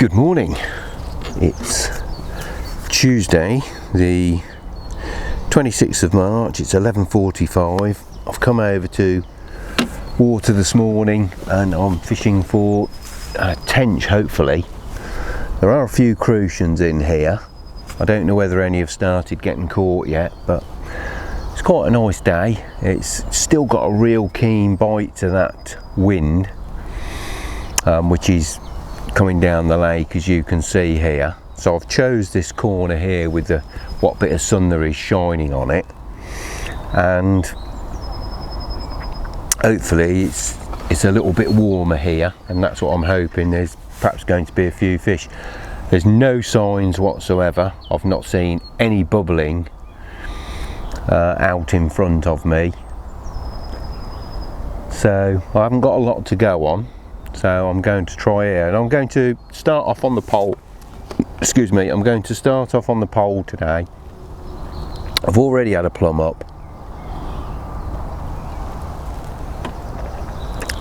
Good morning. It's Tuesday, the 26th of March. It's 11:45. I've come over to water this morning and I'm fishing for tench, hopefully. There are a few crucians in here. I don't know whether any have started getting caught yet, but it's quite a nice day. It's still got a real keen bite to that wind, which is coming down the lake, as you can see here. So I've chose this corner here with the what bit of sun there is shining on it, and hopefully it's a little bit warmer here, and that's what I'm hoping. There's perhaps going to be a few fish. There's no signs whatsoever. I've not seen any bubbling out in front of me, so I haven't got a lot to go on. So I'm going to try here, and I'm going to start off on the pole. Excuse me, I'm going to start off on the pole today. I've already had a plumb up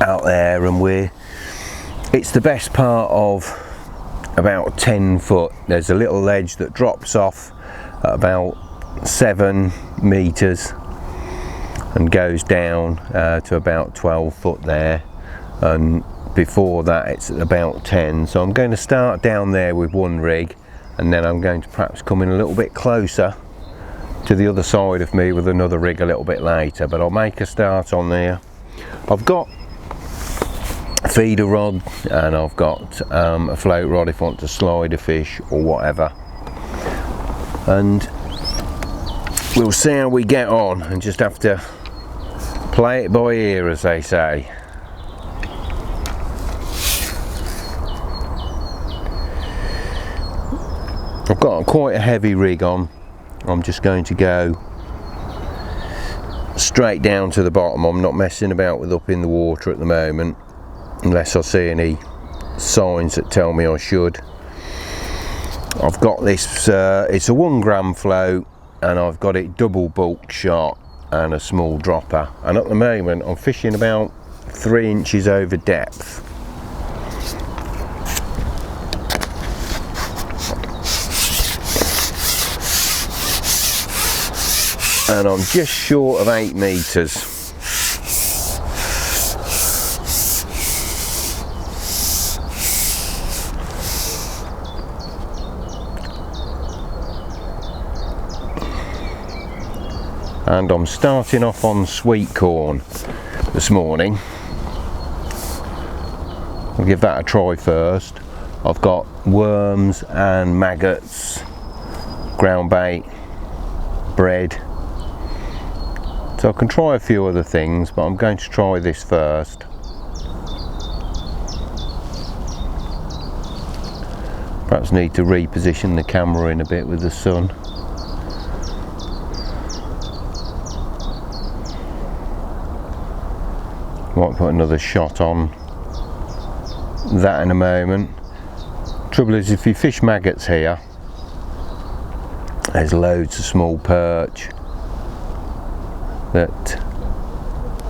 out there, and it's the best part of about 10 foot. There's a little ledge that drops off at about 7 meters and goes down to about 12 foot there, and before that it's at about 10. So I'm going to start down there with one rig, and then I'm going to perhaps come in a little bit closer to the other side of me with another rig a little bit later, but I'll make a start on there. I've got a feeder rod and I've got a float rod if I want to slide a fish or whatever, and we'll see how we get on and just have to play it by ear, as they say. I've got quite a heavy rig on. I'm just going to go straight down to the bottom. I'm not messing about with up in the water at the moment, unless I see any signs that tell me I should. I've got this, it's a 1 gram float, and I've got it double bulk shot and a small dropper, and at the moment I'm fishing about 3 inches over depth. And I'm just short of 8 meters. And I'm starting off on sweet corn this morning. I'll give that a try first. I've got worms and maggots, ground bait, bread. So I can try a few other things, but I'm going to try this first. Perhaps need to reposition the camera in a bit with the sun. Might put another shot on that in a moment. Trouble is, if you fish maggots here, there's loads of small perch that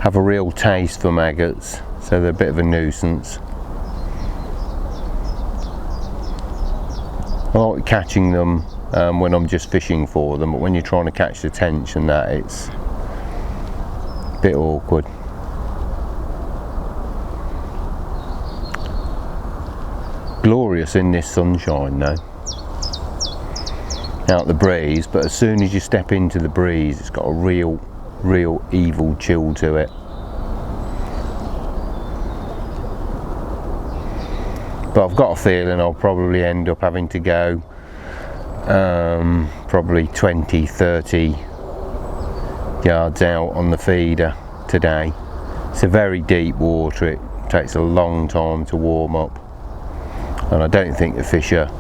have a real taste for maggots, so they're a bit of a nuisance. I like catching them when I'm just fishing for them, but when you're trying to catch the tench and that, it's a bit awkward. Glorious in this sunshine though, out the breeze, but as soon as you step into the breeze, it's got a real evil chill to it. But I've got a feeling I'll probably end up having to go probably 20-30 yards out on the feeder today. It's a very deep water. It takes a long time to warm up, and I don't think the fish are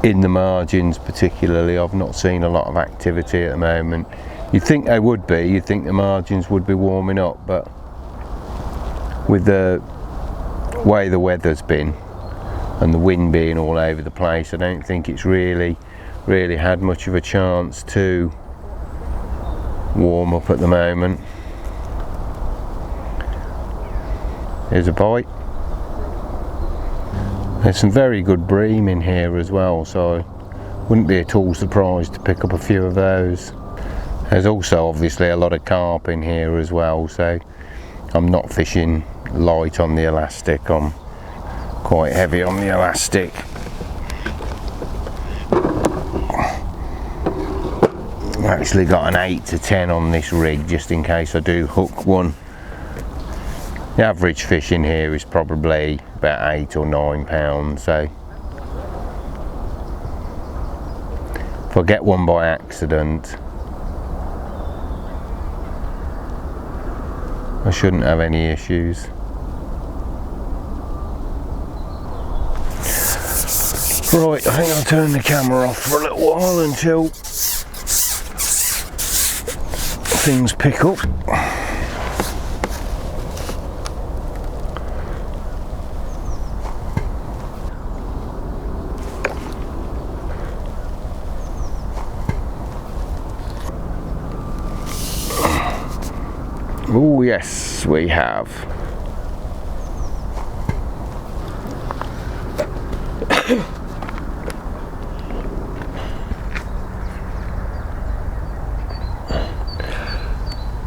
in the margins particularly. I've not seen a lot of activity at the moment. You'd think they would be, you'd think the margins would be warming up, but with the way the weather's been and the wind being all over the place, I don't think it's really had much of a chance to warm up at the moment. Here's a bite. There's some very good bream in here as well, so I wouldn't be at all surprised to pick up a few of those. There's also obviously a lot of carp in here as well, so I'm not fishing light on the elastic, I'm quite heavy on the elastic. I've actually got an 8 to 10 on this rig just in case I do hook one. The average fish in here is probably about 8 or 9 pounds, so if I get one by accident I shouldn't have any issues. Right, I think I'll turn the camera off for a little while until things pick up. Oh yes, we have.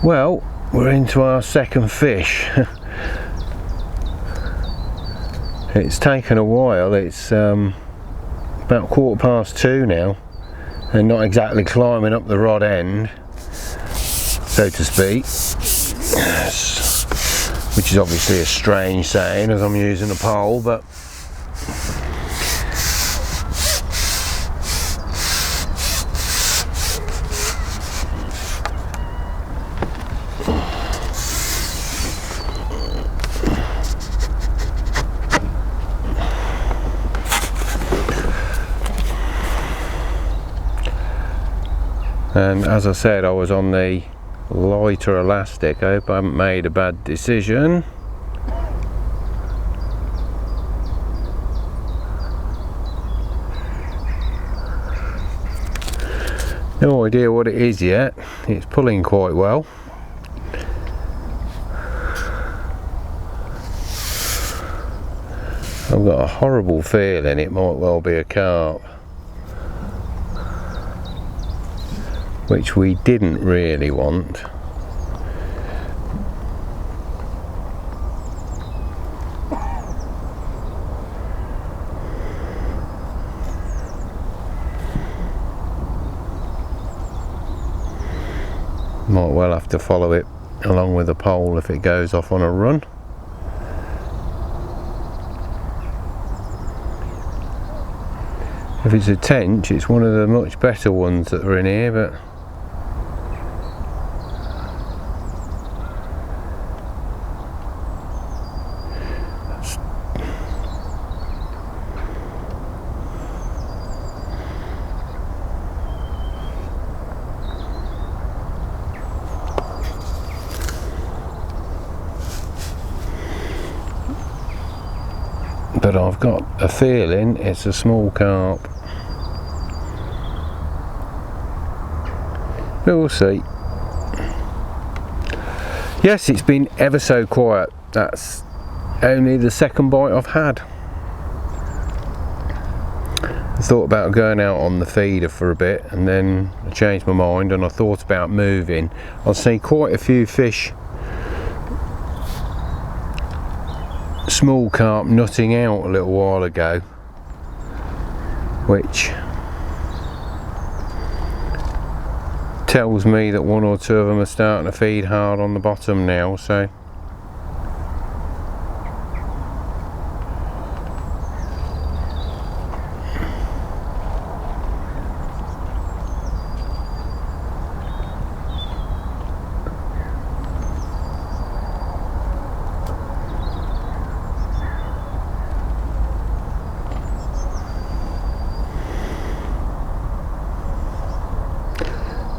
Well, we're into our second fish. It's taken a while, it's about 2:15 now, and not exactly climbing up the rod end, so to speak. Which is obviously a strange saying as I'm using a pole, but and as I said, I was on the lighter elastic. I hope I haven't made a bad decision. No idea what it is yet. It's pulling quite well. I've got a horrible feeling it might well be a carp, which we didn't really want. Might well have to follow it along with the pole if it goes off on a run. If it's a tench, it's one of the much better ones that are in here, but I've got a feeling it's a small carp. But we'll see. Yes, it's been ever so quiet. That's only the second bite I've had. I thought about going out on the feeder for a bit, and then I changed my mind and I thought about moving. I've seen quite a few fish, small carp, nutting out a little while ago, which tells me that one or two of them are starting to feed hard on the bottom now, so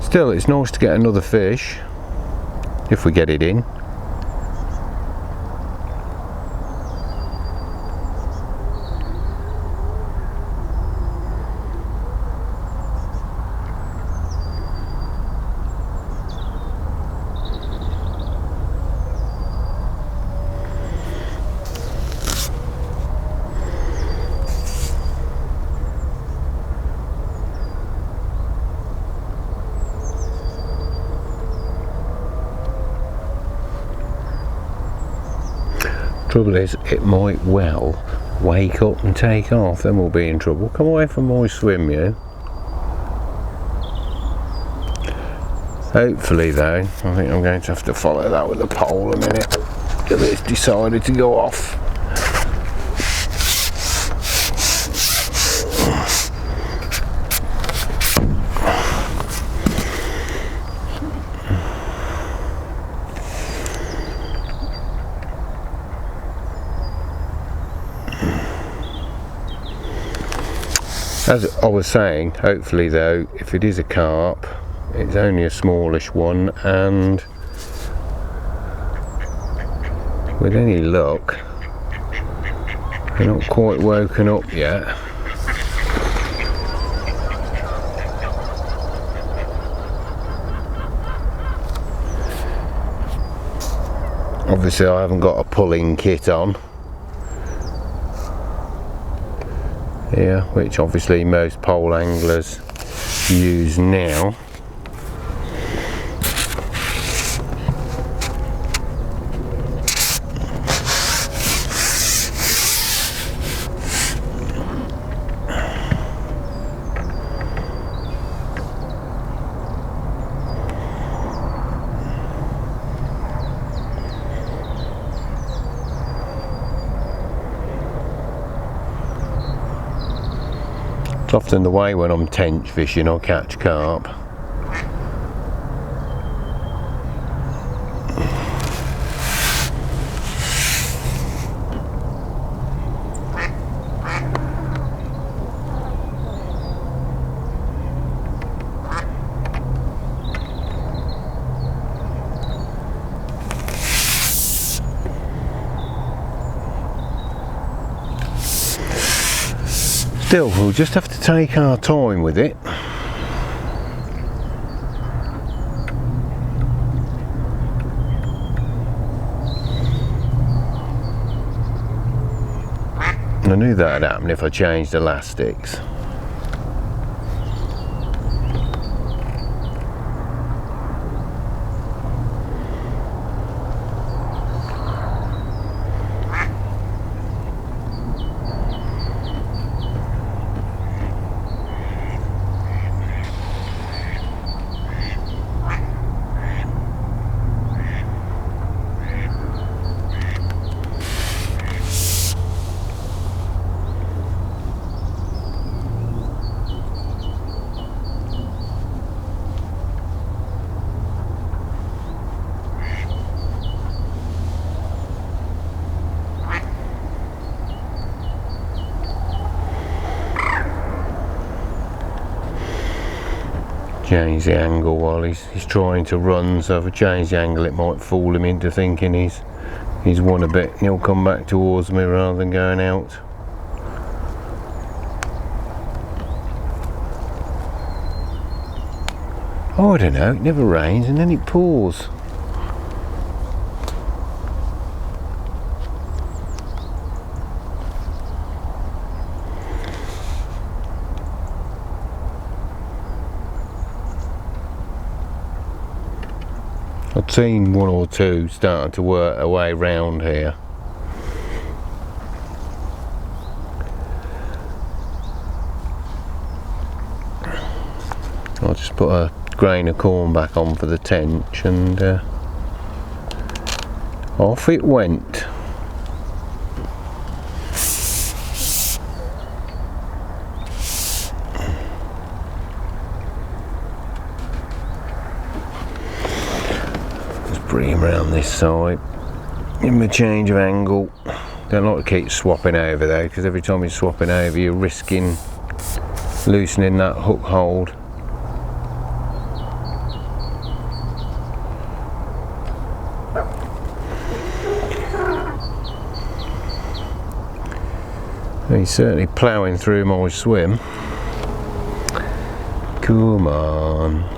still, it's nice to get another fish, if we get it in. Trouble is, it might well wake up and take off, then we'll be in trouble. Come away from my swim, you. Hopefully though, I think I'm going to have to follow that with a pole a minute, because it's decided to go off. As I was saying, hopefully though, if it is a carp, it's only a smallish one, and with any luck, they're not quite woken up yet. Obviously I haven't got a pulling kit on here, which obviously most pole anglers use now. It's often the way when I'm tench fishing or catch carp. Still, we'll just have to take our time with it. I knew that would happen if I changed elastics. Change the angle while he's trying to run, so if I change the angle it might fool him into thinking he's won a bit and he'll come back towards me rather than going out. Oh, I don't know, it never rains and then it pours. I've seen one or two starting to work their way round here. I'll just put a grain of corn back on for the tench and off it went. Bring him around this side, give him a change of angle. Don't like to keep swapping over though, because every time you're swapping over you're risking loosening that hook hold. He's certainly ploughing through my swim. Come on.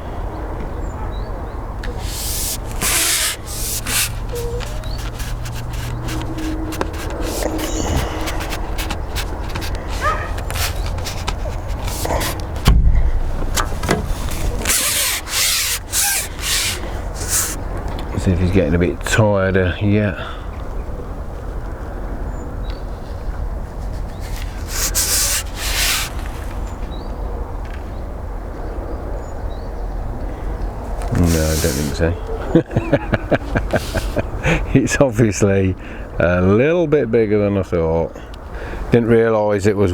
See if he's getting a bit tired yet. No, I don't think so. It's obviously a little bit bigger than I thought. Didn't realise it was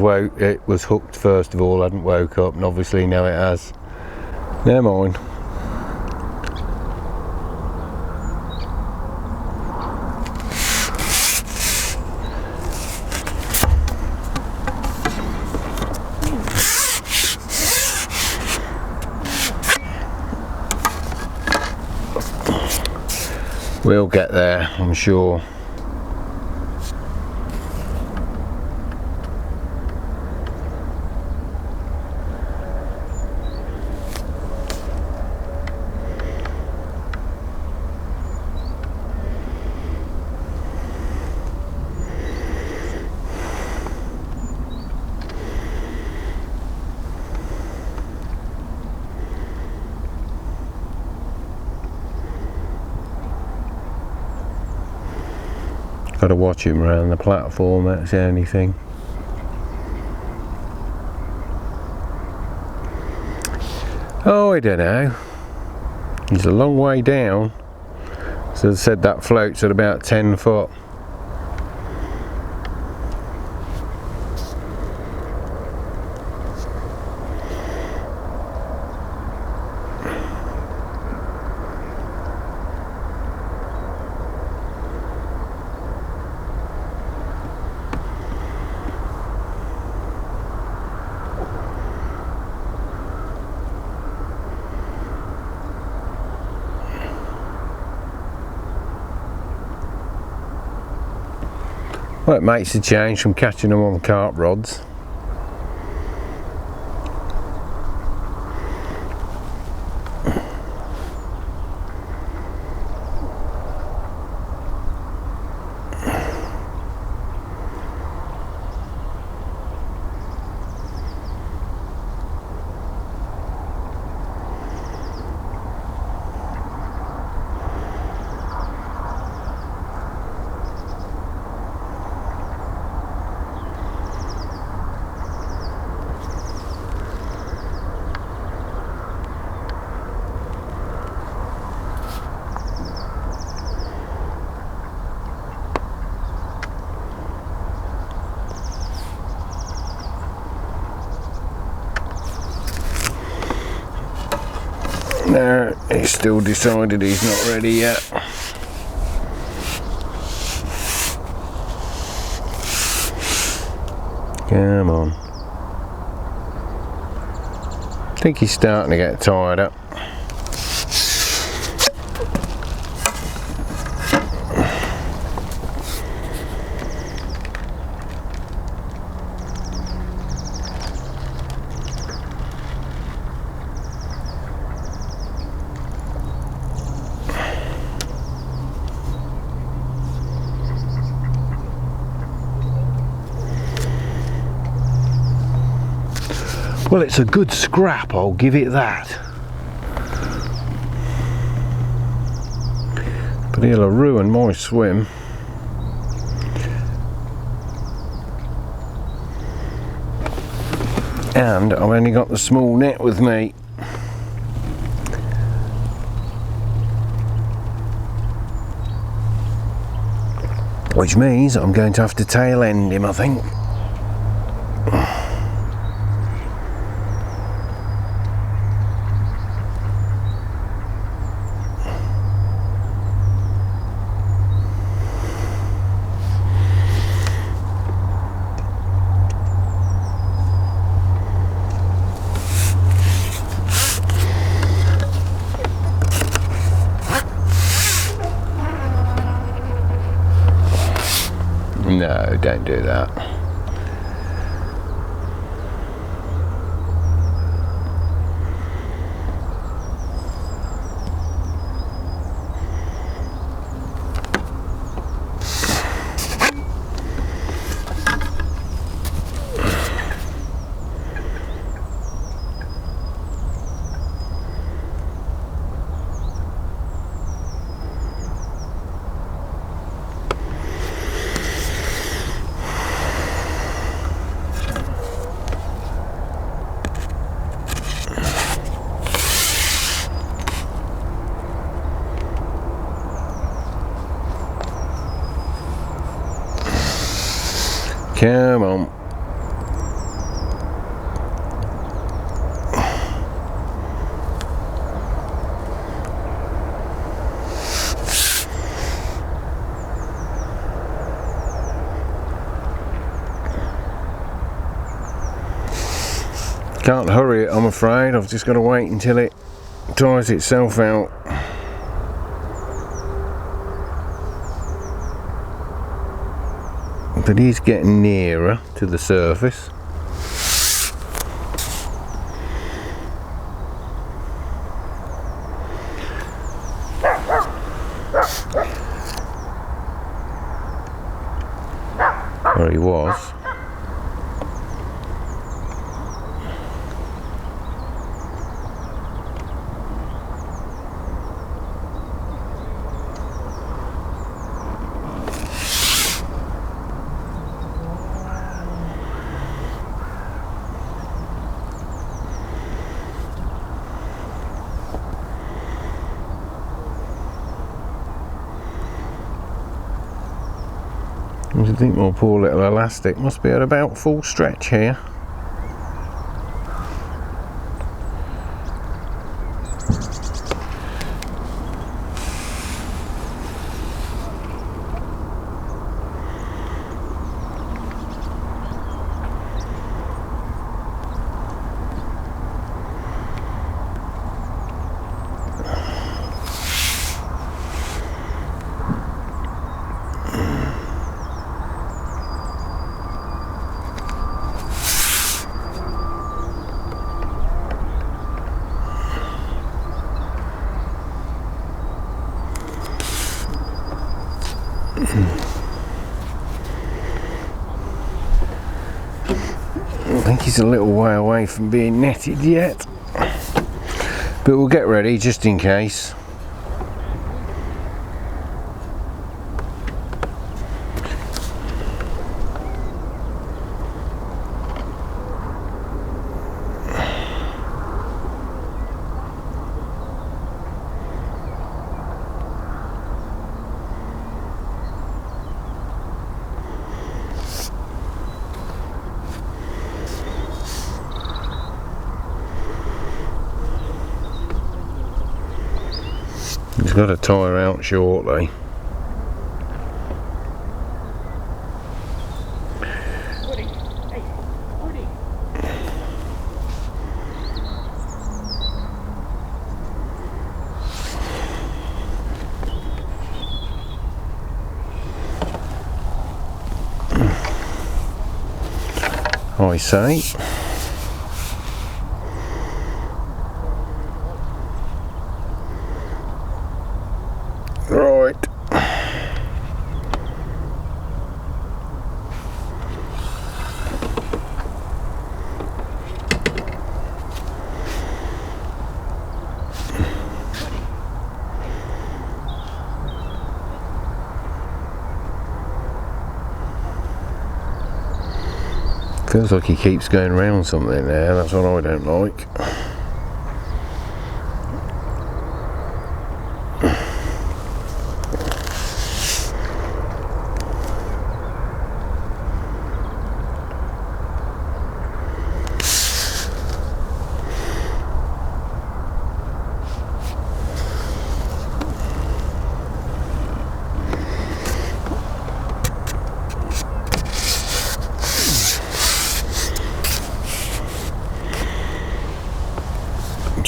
hooked first of all. Hadn't woke up, and obviously now it has. Never mind. We'll get there, I'm sure. Got to watch him around the platform, that's the only thing. Oh, I don't know. He's a long way down. So as I said, that floats at about 10 foot. Well, it makes a change from catching them on carp rods. No, he's still decided he's not ready yet. Come on. I think he's starting to get tired up. Well, it's a good scrap, I'll give it that. But he'll have ruined my swim. And I've only got the small net with me. Which means I'm going to have to tail end him, I think. No, don't do that. Come on. Can't hurry it, I'm afraid. I've just got to wait until it dries itself out. But he's getting nearer to the surface. Where he was. I think my poor little elastic must be at about full stretch here. I think he's a little way away from being netted yet, but we'll get ready just in case. He's got to tire out shortly. I say. Right. Feels like he keeps going around something there, that's what I don't like.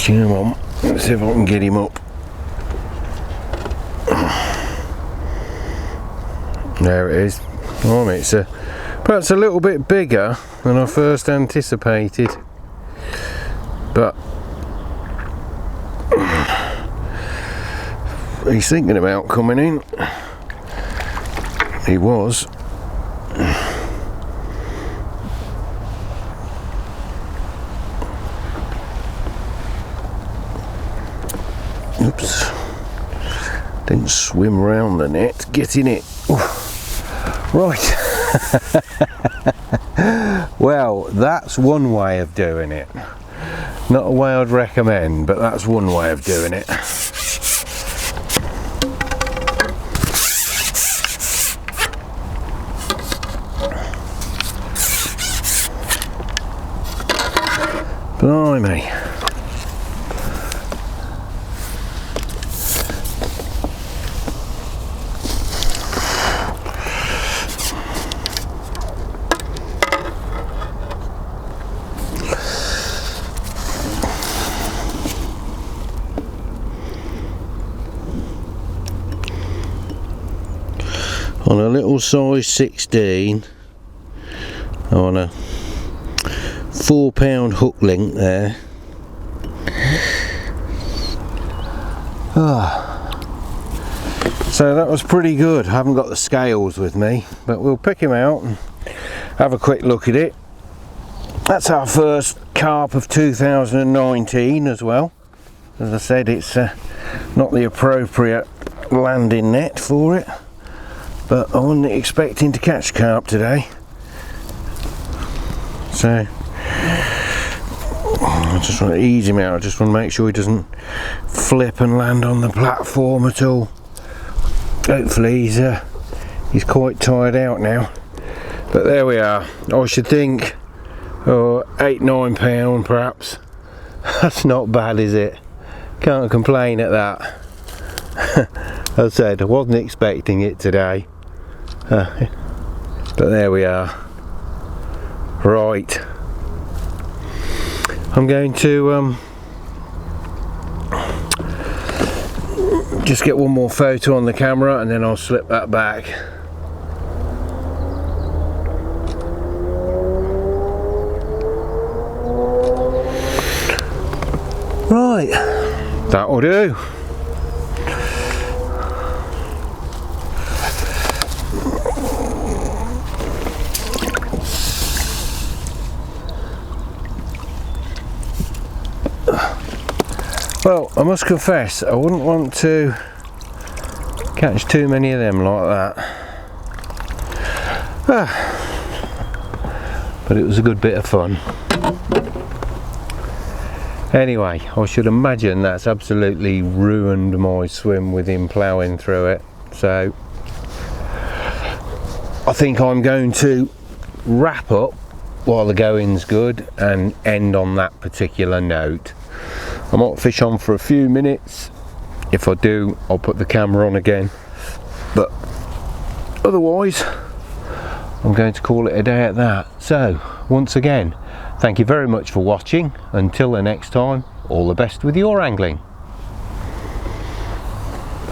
Come on, let's see if I can get him up. There it is. Oh, it's perhaps a little bit bigger than I first anticipated, but he's thinking about coming in. He was. Oops, didn't swim around the net, get in it. Right. Well, that's one way of doing it. Not a way I'd recommend, but that's one way of doing it. Blimey. On a little size 16, on a 4-pound hook link there. So that was pretty good. I haven't got the scales with me, but we'll pick him out and have a quick look at it. That's our first carp of 2019 as well. As I said, it's not the appropriate landing net for it, but I wasn't expecting to catch carp today, so I just want to ease him out. I just want to make sure he doesn't flip and land on the platform at all. Hopefully he's quite tired out now, but there we are. I should think 8-9 pound perhaps. That's not bad, is it? Can't complain at that. As I said, I wasn't expecting it today. But there we are. Right, I'm going to just get one more photo on the camera and then I'll slip that back. Right, that'll do. Well, I must confess, I wouldn't want to catch too many of them like that. But it was a good bit of fun. Anyway, I should imagine that's absolutely ruined my swim with him ploughing through it. So I think I'm going to wrap up while the going's good and end on that particular note. I might fish on for a few minutes. If I do, I'll put the camera on again, but otherwise I'm going to call it a day at that. So once again, thank you very much for watching. Until the next time, all the best with your angling.